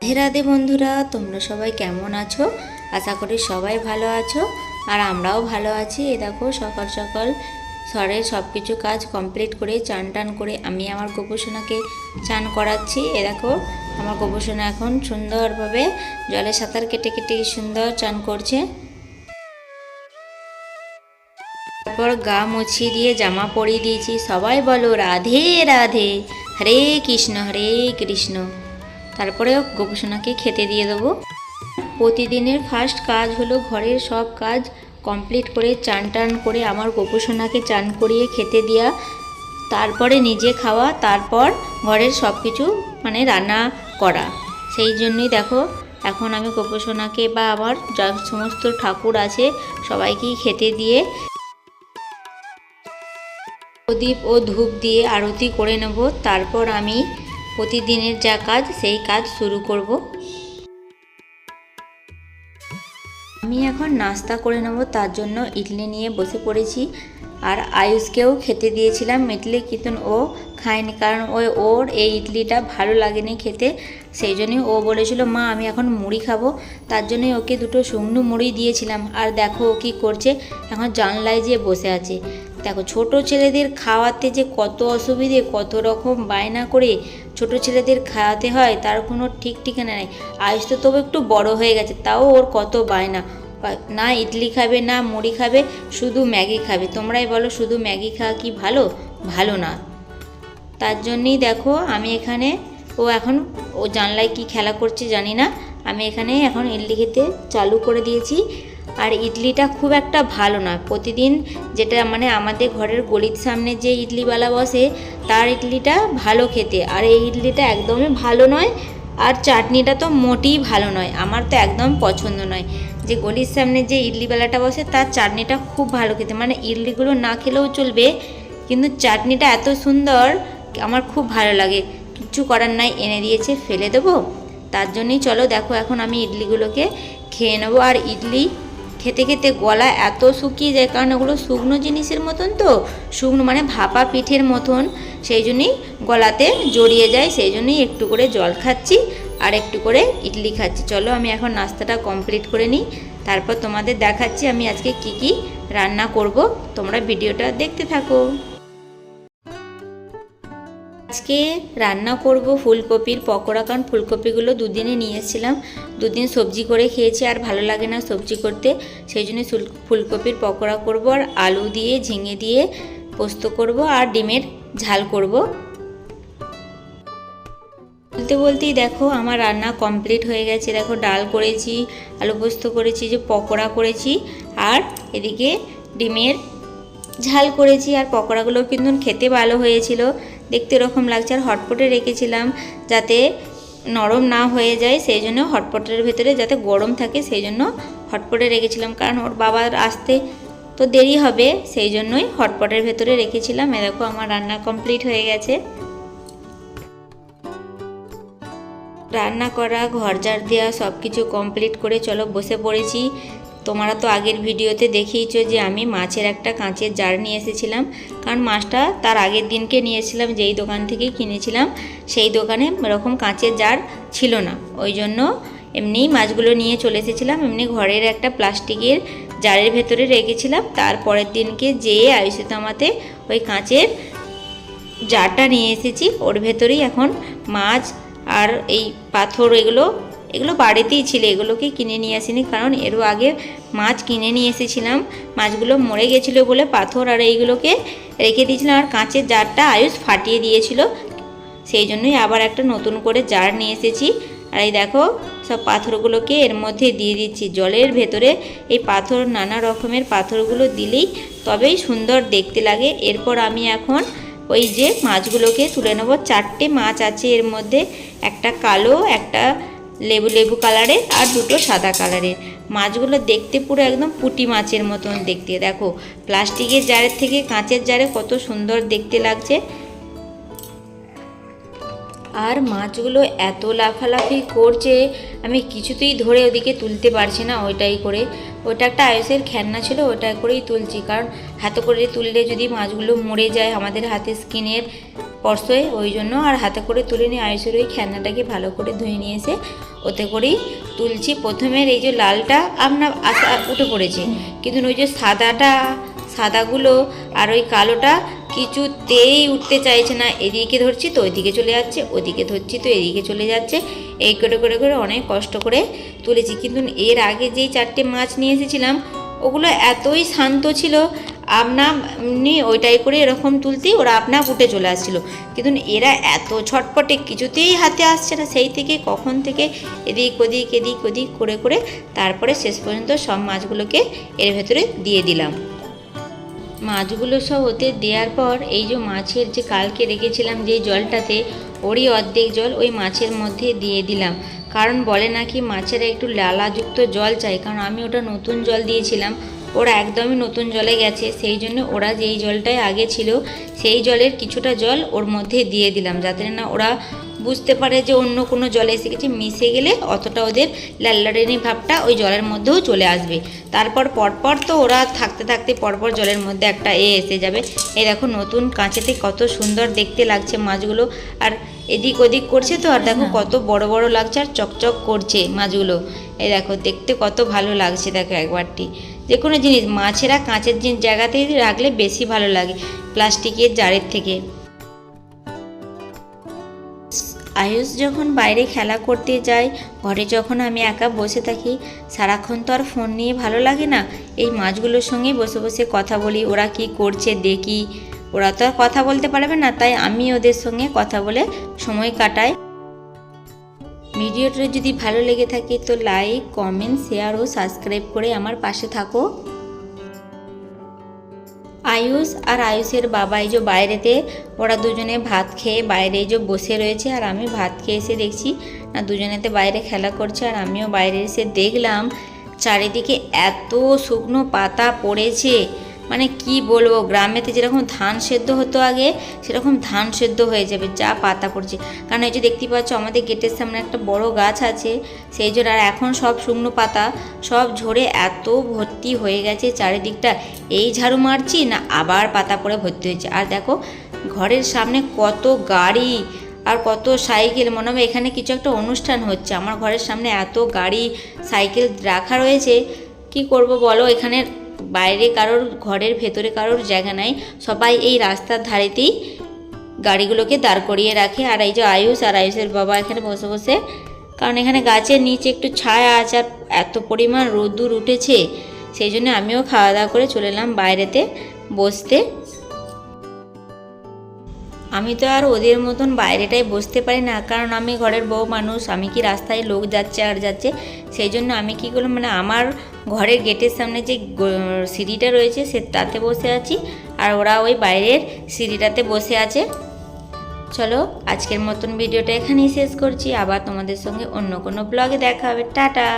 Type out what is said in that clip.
রাধে রাধে বন্ধুরা, তোমরা সবাই কেমন আছো? আশা করি সবাই ভালো আছো আর আমরাও ভালো আছি। এ দেখো সকাল সকাল ঘরের সব কিছু কাজ কমপ্লিট করে চান টান করে আমি আমার গোপসোনাকে চান করাচ্ছি। এ দেখো আমার গোপসোনা এখন সুন্দরভাবে জলে সাঁতার কেটে কেটে সুন্দর চান করছে। তারপর গা মুছিয়ে দিয়ে জামা পরিয়ে দিয়েছি। সবাই বলো রাধে রাধে, হরে কৃষ্ণ হরে কৃষ্ণ। তারপরে গোপসোনাকে খেতে দিয়ে দেবো। প্রতিদিনের ফার্স্ট কাজ হলো ঘরের সব কাজ কমপ্লিট করে চান টান করে আমার গোপসোনাকে চান করিয়ে খেতে দেওয়া, তারপরে নিজে খাওয়া, তারপর ঘরের সব কিছু রান্না করা। সেই জন্যই দেখো এখন আমি গোপসোনাকে বা আমার যা সমস্ত ঠাকুর আছে সবাইকেই খেতে দিয়ে প্রদীপ ও ধূপ দিয়ে আরতি করে নেব। তারপর আমি প্রতিদিনের যা কাজ সেই কাজ শুরু করব। আমি এখন নাস্তা করে নেব, তার জন্য ইডলি নিয়ে বসে পড়েছি। আর আয়ুষকেও খেতে দিয়েছিলাম ইডলি, কিন্তু ও খায়নি, কারণ ওর এই ইডলিটা ভালো লাগেনি খেতে। সেই জন্যই ও বলেছিল মা আমি এখন মুড়ি খাবো, তার জন্যই ওকে দুটো শুকনো মুড়ি দিয়েছিলাম। আর দেখো ও কী করছে, এখন জানলায় যেয়ে বসে আছে। দেখো ছোট ছেলেদের খাওয়াতে যে কত অসুবিধে, কত রকম বায়না করে ছোট ছেলেদের খাওয়াতে হয় তার কোনো ঠিক ঠিকানা নেই। আয়ুষ তো তবু একটু বড় হয়ে গেছে, তাও ওর কত বায়না, না ইডলি খাবে না মুড়ি খাবে, শুধু ম্যাগি খাবে। তোমরাই বলো শুধু ম্যাগি খাওয়া কি ভালো? ভালো না। তার জন্যই দেখো আমি এখানে ও জানলায় কি খেলা করছে জানি না, আমি এখানে এখন ইডলি খেতে চালু করে দিয়েছি। আর ইডলিটা খুব একটা ভালো না। প্রতিদিন যেটা আমাদের ঘরের গলির সামনে যে ইডলিওয়ালা বসে তার ইডলিটা ভালো খেতে, আর এই ইডলিটা একদমই ভালো নয়। আর চাটনিটা তো মোটেই ভালো নয়, আমার তো একদম পছন্দ নয়। যে গলির সামনে যে ইডলিওয়ালাটা বসে তার চাটনিটা খুব ভালো খেতে, ইডলিগুলো না খেলেও চলবে, কিন্তু চাটনিটা এত সুন্দর আমার খুব ভালো লাগে। কিচ্ছু করার নাই, এনে দিয়েছে ফেলে দেবো। তার জন্যই চলো দেখো এখন আমি ইডলিগুলোকে খেয়ে নেবো। আর ইডলি খেতে খেতে গলা এত শুকিয়ে যায়, কারণ ওগুলো শুকনো জিনিসের মতন, তো শুকনো ভাপা পিঠের মতন, সেই জন্যই গলাতে জড়িয়ে যায়। সেই জন্যই একটু করে জল খাচ্ছি আর একটু করে ইডলি খাচ্ছি। চলো আমি এখন নাস্তাটা কমপ্লিট করে নিই, তারপর তোমাদের দেখাচ্ছি আমি আজকে কি কি রান্না করব। তোমরা ভিডিওটা দেখতে থাকো। আজকে রান্না করব ফুলকপির পকোড়া, কারণ ফুলকপিগুলো দুদিনে নিয়ে এসেছিলাম, দুদিন সবজি করে খেয়েছি আর ভালো লাগে না সবজি করতে, সেই জন্য ফুলকপির পকোড়া করব। আর আলু দিয়ে ঝিঙে দিয়ে পোস্ত করব আর ডিমের ঝাল করব। বলতে বলতেই দেখো আমার রান্না কমপ্লিট হয়ে গেছে। দেখো ডাল করেছি, আলু পোস্ত করেছি, যে পকোড়া করেছি, আর এদিকে ডিমের ঝাল করেছি। আর পকোড়াগুলো কিন্তু খেতে ভালো হয়েছিল, দেখতে এরকম লাগছে। আর হটপটে রেখেছিলাম যাতে নরম না হয়ে যায়, সেই জন্য হটপটের ভেতরে যাতে গরম থাকে সেই জন্য হটপটে রেখেছিলাম, কারণ ওর বাবার আসতে তো দেরি হবে, সেই জন্যই হটপটের ভেতরে রেখেছিলাম। দেখো আমার রান্না কমপ্লিট হয়ে গেছে। রান্না করা, ঘর ঝাড় দেওয়া সব কিছু কমপ্লিট করে চলো বসে পড়েছি। তোমরা তো আগের ভিডিওতে দেখিয়েছো যে আমি মাছের একটা কাঁচের জার নিয়ে এসেছিলাম, কারণ মাছটা তার আগের দিনকে নিয়েছিলাম, যেই দোকান থেকে কিনেছিলাম সেই দোকানে এরকম কাঁচের জার ছিল না, ওই জন্য এমনিই মাছগুলো নিয়ে চলে এসেছিলাম। এমনি ঘরের একটা প্লাস্টিকের জারের ভেতরে রেখেছিলাম। তারপরের দিনকে যেয়ে আয়ুষে আমাতে ওই কাঁচের জারটা নিয়ে এসেছি, ওর ভেতরেই এখন মাছ আর এই পাথর এগুলো বাড়িতেই ছিল, এগুলোকে কিনে নিয়ে আসিনি, কারণ এরও আগে মাছ কিনে নিয়ে এসেছিলাম, মাছগুলো মরে গেছিলো বলে পাথর আর এইগুলোকে রেখে দিয়েছিলাম। আর কাঁচের জারটা আয়ুষ ফাটিয়ে দিয়েছিল, সেই জন্যই আবার একটা নতুন করে জার নিয়ে এসেছি। আর এই দেখো সব পাথরগুলোকে এর মধ্যে দিয়ে দিচ্ছি জলের ভেতরে। এই পাথর নানা রকমের পাথরগুলো দিলেই তবেই সুন্দর দেখতে লাগে। এরপর আমি এখন ওই যে মাছগুলোকে তুলে নেব। 4টে মাছ আছে এর মধ্যে, একটা কালো, একটা লেবু কালারের আর দুটো সাদা কালারের। মাছগুলো দেখতে পুরো একদম পুঁটি মাছের মতন দেখতে। দেখো প্লাস্টিকের জারের থেকে কাঁচের জারে কত সুন্দর দেখতে লাগছে। আর মাছগুলো এত লাফালাফি করছে, আমি কিছুতেই ধরে ওদিকে তুলতে পারছি না। ওইটা একটা আয়ুষের খেলনা ছিল, ওটা করেই তুলছি, কারণ হাতে করে তুললে যদি মাছগুলো মরে যায় আমাদের হাতে স্কিনের স্পর্শে, ওই জন্য আর হাতে করে তুলে নিয়ে আয়ুষের ওই খেলনাটাকে ভালো করে ধুয়ে নিয়ে এসে ওতে করেই তুলছি। প্রথমের এই যে লালটা আপনার উঠে পড়েছে, কিন্তু ওই যে সাদাগুলো আর ওই কালোটা কিছুতেই উঠতে চাইছে না। এদিকে ধরছি তো ওইদিকে চলে যাচ্ছে, ওদিকে ধরছি তো এদিকে চলে যাচ্ছে। এই করে করে করে অনেক কষ্ট করে তুলেছি। কিন্তু এর আগে যেই 4টে মাছ নিয়ে এসেছিলাম ওগুলো এতই শান্ত ছিল, আপনি ওইটাই করে এরকম তুলতেই ওরা আপনার উঠে চলে আসছিলো। কিন্তু এরা এত ছটপটে, কিছুতেই হাতে আসছে না। সেই থেকে কখন থেকে এদিক ওদিক করে করে তারপরে শেষ পর্যন্ত সব মাছগুলোকে এর ভেতরে দিয়ে দিলাম। মাছগুলো সব ওতে দেওয়ার পর এই যে মাছের যে কালকে রেখেছিলাম যে জলটাতে, ওরই অর্ধেক জল ওই মাছের মধ্যে দিয়ে দিলাম। কারণ বলে নাকি মাছেরা একটু লালাযুক্ত জল চাই, কারণ আমি ওটা নতুন জল দিয়েছিলাম, ওরা একদমই নতুন জলে গেছে। সেই জন্য ওরা যেই জলটাই আগে ছিল সেই জলের কিছুটা জল ওর মধ্যে দিয়ে দিলাম, যাতে না ওরা বুঝতে পারে যে অন্য কোনো জলে এসে গেছে। মিশে গেলে অতটা ওদের লাল্লাড়েনি ভাবটা ওই জলের মধ্যেও চলে আসবে। তারপর পরপর তো ওরা থাকতে থাকতে পরপর জলের মধ্যে একটা এসে যাবে। এই দেখো নতুন কাঁচেতে কত সুন্দর দেখতে লাগছে মাছগুলো, আর এদিক ওদিক করছে তো, আর দেখো কত বড় বড় লাগছে আর চকচক করছে মাছগুলো। এই দেখো দেখতে কত ভালো লাগছে। দেখো একবারটি যে কোনো জিনিস মাছেরা কাঁচের জায়গাতে রাখলে বেশি ভালো লাগে প্লাস্টিকের জারের থেকে। আয়ুষ যখন বাইরে খেলা করতে যায়, ঘরে যখন আমি একা বসে থাকি, সারাক্ষণ তো আর ফোন নিয়ে ভালো লাগে না। এই মাছগুলোর সঙ্গে বসে বসে কথা বলি, ওরা কি করছে দেখি। ওরা তো আর কথা বলতে পারবে না, তাই আমি ওদের সঙ্গে কথা বলে সময় কাটাই। ভিডিওটা যদি ভালো লেগে থাকে তো লাইক, কমেন্ট, শেয়ার ও সাবস্ক্রাইব করে আমার পাশে থাকো। আয়ুষ আর আয়ুষের বাবা এই যে বাইরেতে ওরা দুজনে ভাত খেয়ে বাইরে যে বসে রয়েছে, আর আমি ভাত খেয়ে এসে দেখছি না দুজনেতে বাইরে খেলা করছে। আর আমিও বাইরে এসে দেখলাম চারিদিকে এত শুকনো পাতা পড়েছে, মানে কি বলবো, গ্রামেতে যেরকম ধান সেদ্ধ হতো আগে সেরকম ধান সেদ্ধ হয়ে যাবে যা পাতা পড়ছে। কারণ এই যে দেখতে পাচ্ছ আমাদের গেটের সামনে একটা বড় গাছ আছে, সেই জন্য। আর এখন সব শুকনো পাতা সব ঝরে এত ভর্তি হয়ে গেছে চারিদিকটা। এই ঝাড়ু মারছি না আবার পাতা পড়ে ভর্তি হয়েছে। আর দেখো ঘরের সামনে কত গাড়ি আর কত সাইকেল, মনে হবে এখানে কিছু একটা অনুষ্ঠান হচ্ছে। আমার ঘরের সামনে এত গাড়ি সাইকেল রাখা রয়েছে, কি করব বলো। এখানে বাইরে কারোর ঘরের ভেতরে কারোর জায়গা নাই, সবাই এই রাস্তার ধারেতেই গাড়িগুলোকে দাঁড় করিয়ে রাখে। আর এই যে আয়ুষ আর আয়ুষের বাবা এখানে বসে বসে, কারণ এখানে গাছের নিচে একটু ছায়া আছে আর এত পরিমাণ রোদ্দুর উঠেছে, সেই জন্য আমিও খাওয়া দাওয়া করে চলে এলাম বাইরেতে বসতে। আমি তো আর ওদের মতন বাইরেটায় বসতে পারি না, কারণ আমি ঘরের বউ মানুষ, আমি কি রাস্তায় লোক যাচ্ছে আর যাচ্ছে, সেই জন্য আমি কি করলাম, মানে আমার ঘরের গেটের সামনে যে সিঁড়িটা রয়েছে সে তাতে বসে আছি, আর ওরা ওই বাইরের সিঁড়িটাতে বসে আছে। চলো আজকের মতন ভিডিওটা এখানেই শেষ করছি, আবার তোমাদের সঙ্গে অন্য কোনো ব্লগে দেখা হবে। টাটা।